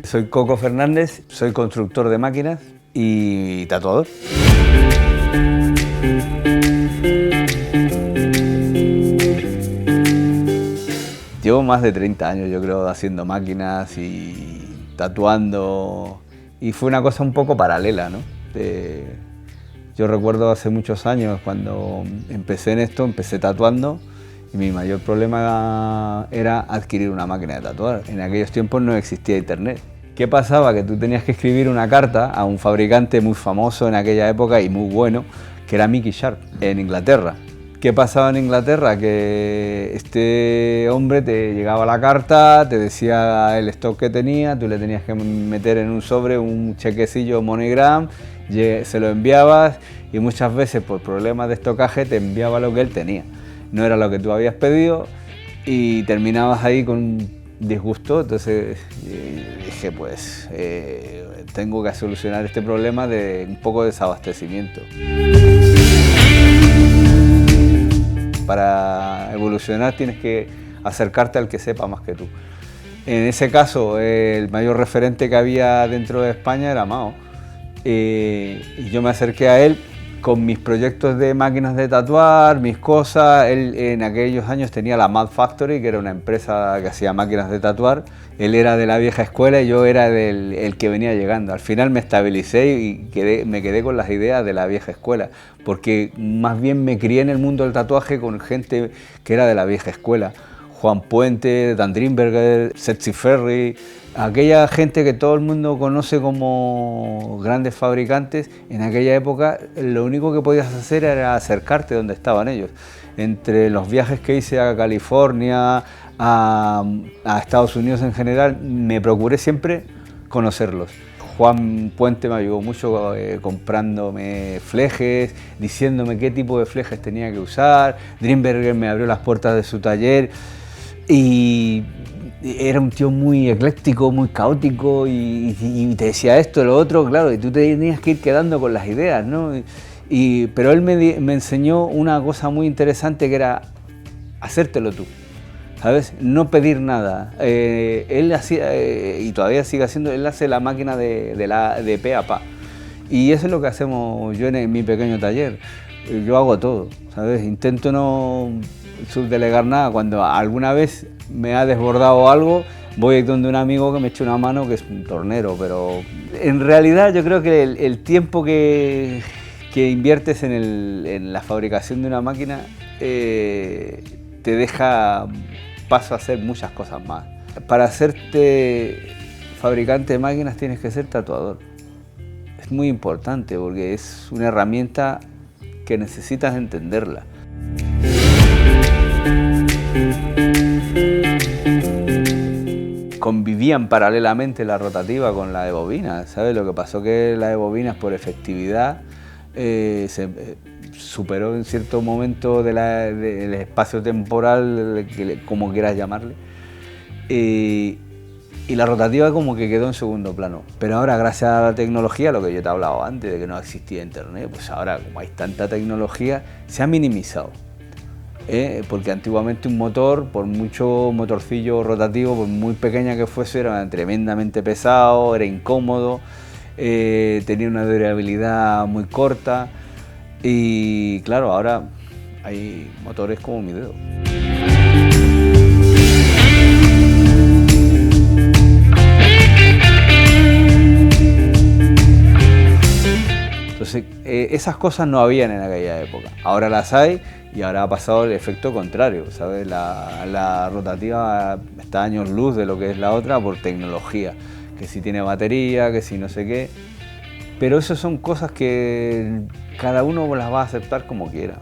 Soy Coco Fernández, soy constructor de máquinas y tatuador. Llevo más de 30 años, yo creo, haciendo máquinas y tatuando, y fue una cosa un poco paralela, ¿no? Yo recuerdo hace muchos años cuando empecé en esto, empecé tatuando y mi mayor problema era adquirir una máquina de tatuar. En aquellos tiempos no existía internet. ¿Qué pasaba? Que tú tenías que escribir una carta a un fabricante muy famoso en aquella época y muy bueno, que era Mickey Sharp, en Inglaterra. ¿Qué pasaba en Inglaterra? Que este hombre te llegaba la carta, te decía el stock que tenía, tú le tenías que meter en un sobre un chequecillo MoneyGram, se lo enviabas y muchas veces por problemas de estocaje te enviaba lo que él tenía. No era lo que tú habías pedido y terminabas ahí con un disgusto. Entonces dije, pues tengo que solucionar este problema de un poco de desabastecimiento. Para evolucionar tienes que acercarte al que sepa más que tú. En ese caso, el mayor referente que había dentro de España era Mao. Y yo me acerqué a él con mis proyectos de máquinas de tatuar, mis cosas. Él en aquellos años tenía la Mad Factory, que era una empresa que hacía máquinas de tatuar. Él era de la vieja escuela y yo era el que venía llegando. Al final me estabilicé y me quedé con las ideas de la vieja escuela, porque más bien me crié en el mundo del tatuaje con gente que era de la vieja escuela. Juan Puente, Dan Drinberger, Setzi Ferry, aquella gente que todo el mundo conoce como grandes fabricantes. En aquella época lo único que podías hacer era acercarte donde estaban ellos. Entre los viajes que hice a California, a Estados Unidos en general, me procuré siempre conocerlos. Juan Puente me ayudó mucho comprándome flejes, diciéndome qué tipo de flejes tenía que usar. Drinberger me abrió las puertas de su taller y era un tío muy ecléctico, muy caótico y te decía esto, lo otro, claro, y tú te tenías que ir quedando con las ideas, ¿no? Pero él me enseñó una cosa muy interesante que era hacértelo tú, ¿sabes? No pedir nada. Él hacía, y todavía sigue haciendo, él hace la máquina de pe a pa. Y eso es lo que hacemos yo en mi pequeño taller. Yo hago todo, ¿sabes? Intento no subdelegar nada. Cuando alguna vez me ha desbordado algo, voy donde un amigo que me eche una mano, que es un tornero, pero en realidad yo creo que el tiempo que inviertes en la fabricación de una máquina te deja paso a hacer muchas cosas más. Para hacerte fabricante de máquinas tienes que ser tatuador. Es muy importante porque es una herramienta que necesitas entenderla. Convivían paralelamente la rotativa con la de bobinas, ¿sabes? Lo que pasó que la de bobinas por efectividad se superó en cierto momento del espacio temporal, como quieras llamarle, y la rotativa como que quedó en segundo plano. Pero ahora, gracias a la tecnología, lo que yo te he hablado antes, de que no existía internet, pues ahora como hay tanta tecnología, se ha minimizado. Porque antiguamente un motor, por mucho motorcillo rotativo, por muy pequeña que fuese, era tremendamente pesado, era incómodo, tenía una durabilidad muy corta y claro, ahora hay motores como mi dedo. Entonces, esas cosas no habían en aquella época, ahora las hay y ahora ha pasado el efecto contrario, ¿sabes? La rotativa está a años luz de lo que es la otra por tecnología, que si tiene batería, que si no sé qué, pero eso son cosas que cada uno las va a aceptar como quiera.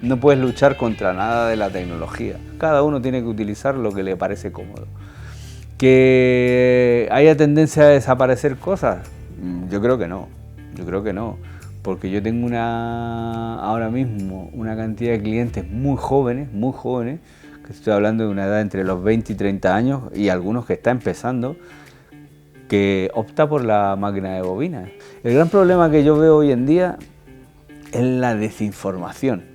No puedes luchar contra nada de la tecnología, cada uno tiene que utilizar lo que le parece cómodo. ¿Que haya tendencia a desaparecer cosas? Yo creo que no. Porque yo tengo ahora mismo una cantidad de clientes muy jóvenes, que estoy hablando de una edad entre los 20 y 30 años y algunos que está empezando, que opta por la máquina de bobinas. El gran problema que yo veo hoy en día es la desinformación,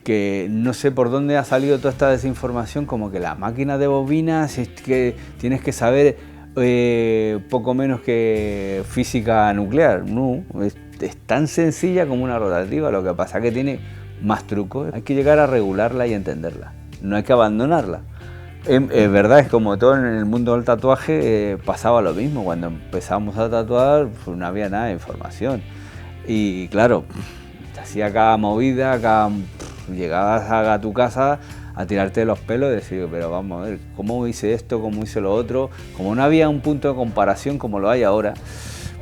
que no sé por dónde ha salido toda esta desinformación, como que la máquina de bobinas es que tienes que saber poco menos que física nuclear. No, es tan sencilla como una rotativa, lo que pasa es que tiene más trucos. Hay que llegar a regularla y entenderla, no hay que abandonarla. Es verdad, es como todo en el mundo del tatuaje, pasaba lo mismo. Cuando empezamos a tatuar, pues no había nada de información. Y claro, te hacía cada movida, llegabas a tu casa a tirarte de los pelos y decir, pero vamos a ver, ¿cómo hice esto? ¿Cómo hice lo otro? Como no había un punto de comparación como lo hay ahora,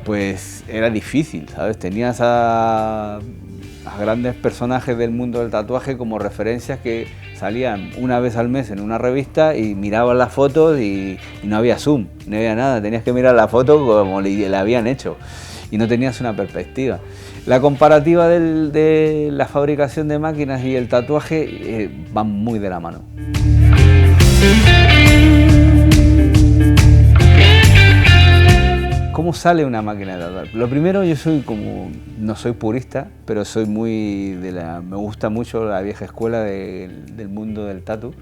pues era difícil, ¿sabes? Tenías a grandes personajes del mundo del tatuaje como referencias que salían una vez al mes en una revista y mirabas las fotos y no había zoom, no había nada, tenías que mirar la foto como la habían hecho y no tenías una perspectiva. La comparativa de la fabricación de máquinas y el tatuaje van muy de la mano. ¿Cómo sale una máquina de tatuar? Lo primero, yo no soy purista, pero soy me gusta mucho la vieja escuela del mundo del tatu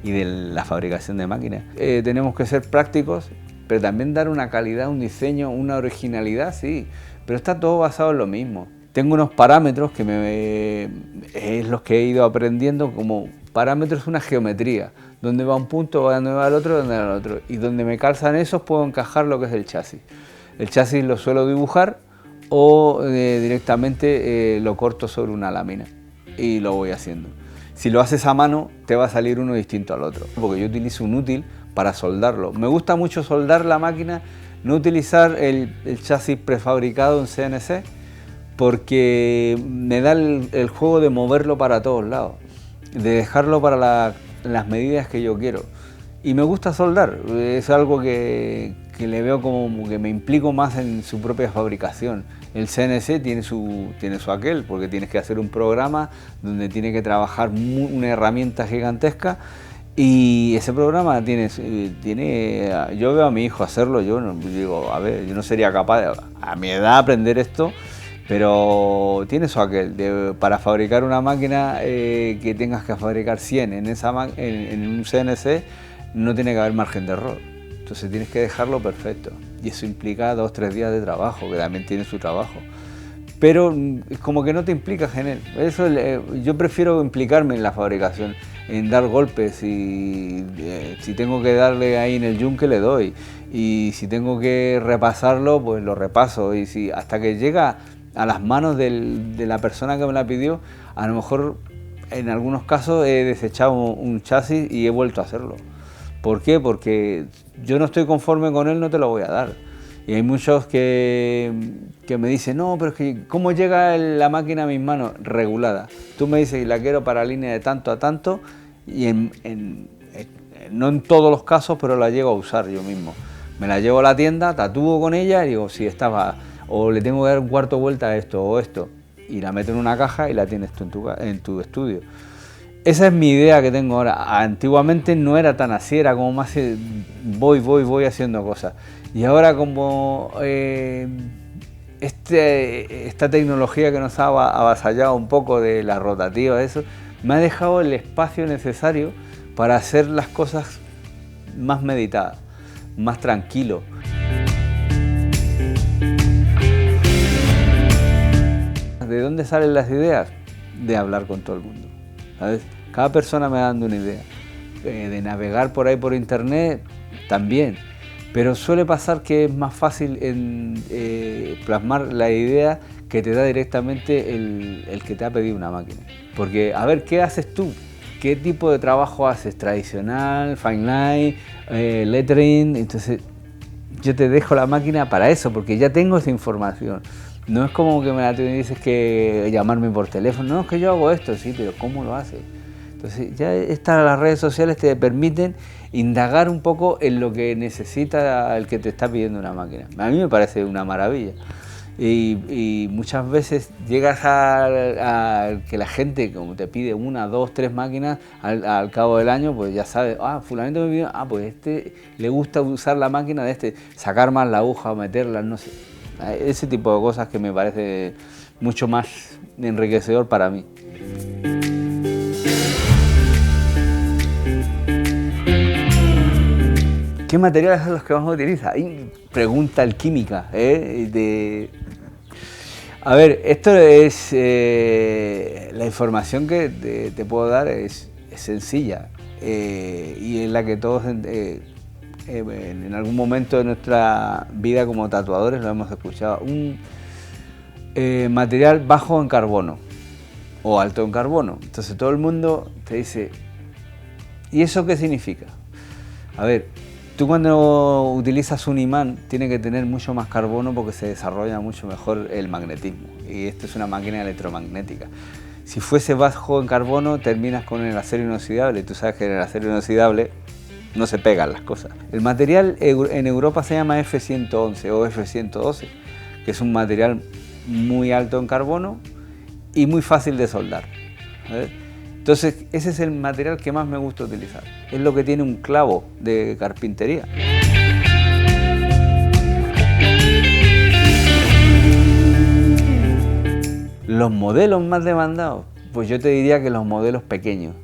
y de la fabricación de máquinas. Tenemos que ser prácticos, pero también dar una calidad, un diseño, una originalidad, sí, pero está todo basado en lo mismo. Tengo unos parámetros que es los que he ido aprendiendo como parámetros, una geometría, donde va un punto, donde va el otro, donde va el otro, y donde me calzan esos puedo encajar lo que es el chasis. El chasis lo suelo dibujar o directamente lo corto sobre una lámina y lo voy haciendo. Si lo haces a mano te va a salir uno distinto al otro, porque yo utilizo un útil para soldarlo. Me gusta mucho soldar la máquina, no utilizar el chasis prefabricado en CNC, porque me da el juego de moverlo para todos lados, de dejarlo para las medidas que yo quiero. Y me gusta soldar, es algo que le veo como que me implico más en su propia fabricación. El CNC tiene su aquel, porque tienes que hacer un programa donde tiene que trabajar una herramienta gigantesca, y ese programa yo veo a mi hijo hacerlo, yo digo, a ver, yo no sería capaz a mi edad aprender esto, pero tiene su aquel, para fabricar una máquina que tengas que fabricar 100 en un CNC, no tiene que haber margen de error. Entonces tienes que dejarlo perfecto. Y eso implica 2 o 3 días de trabajo, que también tiene su trabajo. Pero es como que no te implicas en él. Yo prefiero implicarme en la fabricación, en dar golpes. Y si tengo que darle ahí en el yunque, le doy. Y si tengo que repasarlo, pues lo repaso. Y hasta que llega a las manos de la persona que me la pidió, a lo mejor en algunos casos he desechado un chasis y he vuelto a hacerlo. ¿Por qué? Porque yo no estoy conforme con él, no te lo voy a dar. Y hay muchos que me dicen, no, pero es que ¿cómo llega la máquina a mis manos? Regulada. Tú me dices, la quiero para línea de tanto a tanto, y no en todos los casos, pero la llego a usar yo mismo. Me la llevo a la tienda, tatúo con ella y digo, si estaba, o le tengo que dar un cuarto vuelta a esto o esto, y la meto en una caja y la tienes tú en tu estudio. Esa es mi idea que tengo ahora. Antiguamente no era tan así, era como más voy haciendo cosas. Y ahora como esta tecnología que nos ha avasallado un poco de la rotativa, eso, me ha dejado el espacio necesario para hacer las cosas más meditadas, más tranquilo. ¿De dónde salen las ideas? De hablar con todo el mundo, ¿sabes? Cada persona me va dando una idea. De navegar por ahí por internet también, pero suele pasar que es más fácil plasmar la idea que te da directamente el que te ha pedido una máquina. Porque, a ver, ¿qué haces tú? ¿Qué tipo de trabajo haces? ¿Tradicional, fine line, lettering? Entonces yo te dejo la máquina para eso, porque ya tengo esa información. No es como que me dices que llamarme por teléfono, no, es que yo hago esto, sí, pero ¿cómo lo haces? Entonces ya las redes sociales te permiten indagar un poco en lo que necesita el que te está pidiendo una máquina. A mí me parece una maravilla. Y muchas veces llegas a que la gente, como te pide 1, 2, 3 máquinas, al cabo del año, pues ya sabes, fulanito me pidió, pues le gusta usar la máquina de sacar más la aguja o meterla, no sé. Ese tipo de cosas que me parece mucho más enriquecedor para mí. ¿Qué materiales son los que más utiliza? Ahí pregunta alquímica. A ver, esto es... la información que te puedo dar es sencilla y es la que todos en algún momento de nuestra vida como tatuadores lo hemos escuchado. Un material bajo en carbono o alto en carbono. Entonces todo el mundo te dice, ¿y eso qué significa? A ver, tú cuando utilizas un imán tiene que tener mucho más carbono porque se desarrolla mucho mejor el magnetismo y esto es una máquina electromagnética. Si fuese bajo en carbono terminas con el acero inoxidable, tú sabes que en el acero inoxidable no se pegan las cosas. El material en Europa se llama F111 o F112, que es un material muy alto en carbono y muy fácil de soldar. ¿Sabes? Entonces ese es el material que más me gusta utilizar. Es lo que tiene un clavo de carpintería. Los modelos más demandados, pues yo te diría que los modelos pequeños,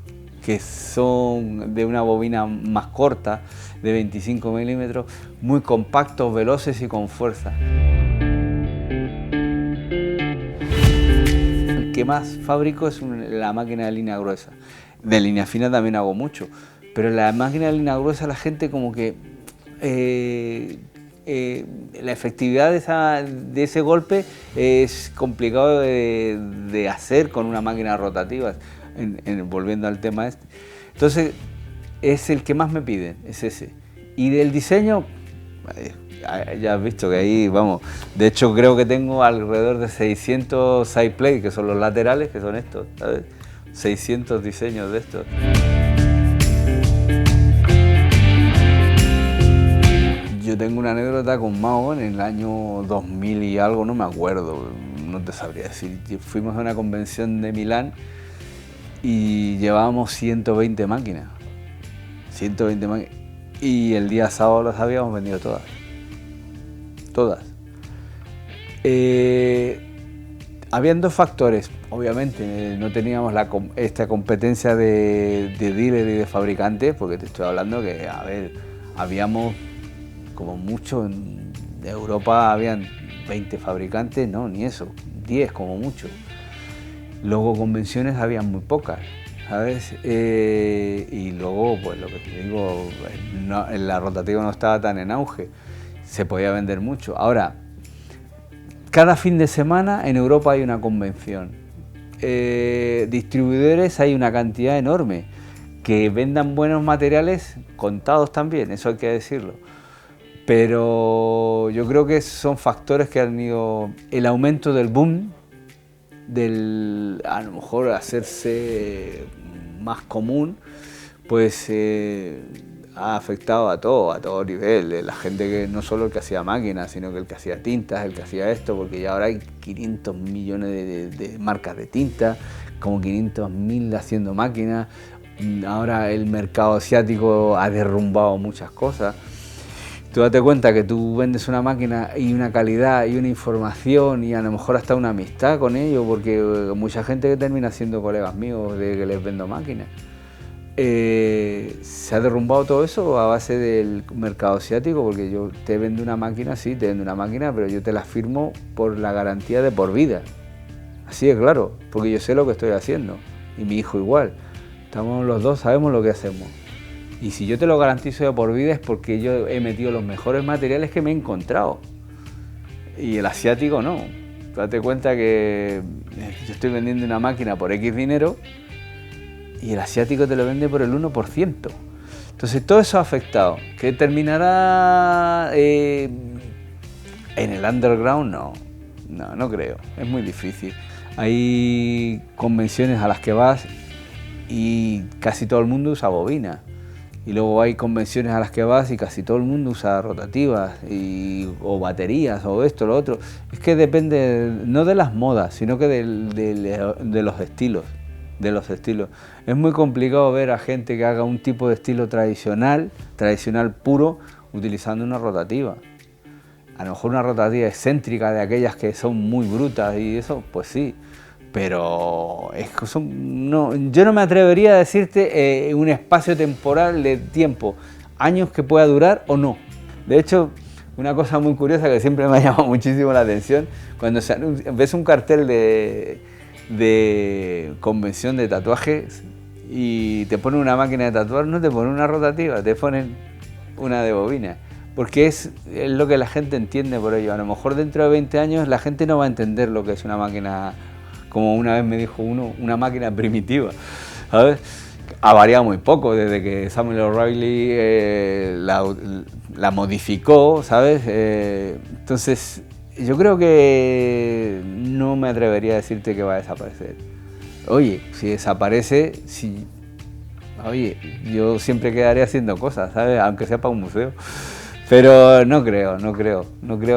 que son de una bobina más corta, de 25 milímetros, muy compactos, veloces y con fuerza. El que más fabrico es la máquina de línea gruesa. De línea fina también hago mucho, pero la máquina de línea gruesa la gente como que la efectividad de ese golpe es complicado de hacer con una máquina rotativa, volviendo al tema este. Entonces es el que más me piden, es ese. Y del diseño, ya has visto que ahí vamos, de hecho creo que tengo alrededor de 600 side plate, que son los laterales, que son estos, ¿sabes? 600 diseños de estos. Yo tengo una anécdota con Mao en el año 2000 y algo, no me acuerdo, no te sabría decir. Fuimos a una convención de Milán y llevábamos 120 máquinas. 120 máquinas. Y el día sábado las habíamos vendido todas. Todas. Habían dos factores, obviamente, no teníamos esta competencia de dealer y de fabricantes, porque te estoy hablando que, a ver, habíamos como mucho, en Europa habían 20 fabricantes, no, ni eso, 10 como mucho. Luego convenciones habían muy pocas, ¿sabes? Y luego, pues lo que te digo, la rotativa no estaba tan en auge, se podía vender mucho. Ahora, cada fin de semana en Europa hay una convención. Distribuidores hay una cantidad enorme. Que vendan buenos materiales, contados también, eso hay que decirlo. Pero yo creo que son factores que han ido... El aumento del boom, a lo mejor hacerse más común, pues ha afectado a todo nivel. La gente que no solo el que hacía máquinas, sino que el que hacía tintas, el que hacía esto, porque ya ahora hay 500 millones de marcas de tinta, como 500.000 haciendo máquinas. Ahora el mercado asiático ha derrumbado muchas cosas. Tú date cuenta que tú vendes una máquina y una calidad y una información y a lo mejor hasta una amistad con ellos, porque mucha gente que termina siendo colegas míos de que les vendo máquinas. Se ha derrumbado todo eso a base del mercado asiático, porque yo te vendo una máquina, sí, te vendo una máquina, pero yo te la firmo por la garantía de por vida. Así es claro, porque yo sé lo que estoy haciendo y mi hijo igual. Estamos los dos, sabemos lo que hacemos. Y si yo te lo garantizo de por vida es porque yo he metido los mejores materiales que me he encontrado. Y el asiático no. Date cuenta que yo estoy vendiendo una máquina por X dinero y el asiático te lo vende por el 1%. Entonces todo eso ha afectado. ¿Que terminará en el underground? No creo. Es muy difícil. Hay convenciones a las que vas y casi todo el mundo usa bobina. Y luego hay convenciones a las que vas y casi todo el mundo usa rotativas o baterías o esto, lo otro. Es que depende no de las modas, sino que de los estilos. Es muy complicado ver a gente que haga un tipo de estilo tradicional puro, utilizando una rotativa. A lo mejor una rotativa excéntrica de aquellas que son muy brutas y eso, pues sí. Pero yo no me atrevería a decirte un espacio temporal de tiempo. años que pueda durar o no. De hecho, una cosa muy curiosa que siempre me ha llamado muchísimo la atención, cuando ves un cartel de convención de tatuajes y te ponen una máquina de tatuar, no te ponen una rotativa, te ponen una de bobina. Porque es lo que la gente entiende por ello. A lo mejor dentro de 20 años la gente no va a entender lo que es una máquina, como una vez me dijo uno, una máquina primitiva, ¿sabes? Ha variado muy poco desde que Samuel O'Reilly la modificó, ¿sabes? Entonces, yo creo que no me atrevería a decirte que va a desaparecer. Oye, si desaparece, oye, yo siempre quedaré haciendo cosas, ¿sabes? Aunque sea para un museo. Pero no creo.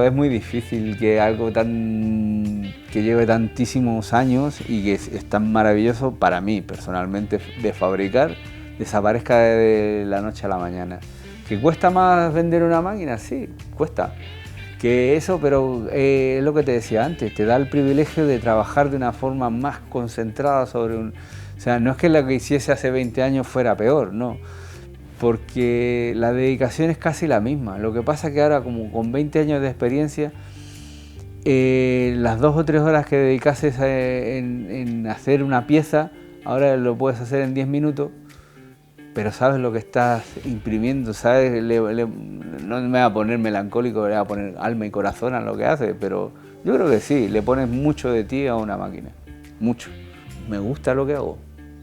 Es muy difícil que algo que lleve tantísimos años y que es tan maravilloso para mí, personalmente, de fabricar, desaparezca de la noche a la mañana. ¿Que cuesta más vender una máquina? Sí, cuesta. Que eso, pero es lo que te decía antes, te da el privilegio de trabajar de una forma más concentrada sobre un... O sea, no es que lo que hiciese hace 20 años fuera peor, no. Porque la dedicación es casi la misma. Lo que pasa es que ahora, como con 20 años de experiencia, las 2 o 3 horas que dedicases en hacer una pieza, ahora lo puedes hacer en 10 minutos, pero sabes lo que estás imprimiendo, ¿sabes? No me voy a poner melancólico, le voy a poner alma y corazón a lo que hace, pero yo creo que sí, le pones mucho de ti a una máquina, mucho. Me gusta lo que hago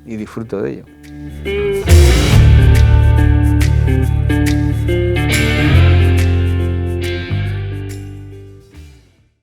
y disfruto de ello.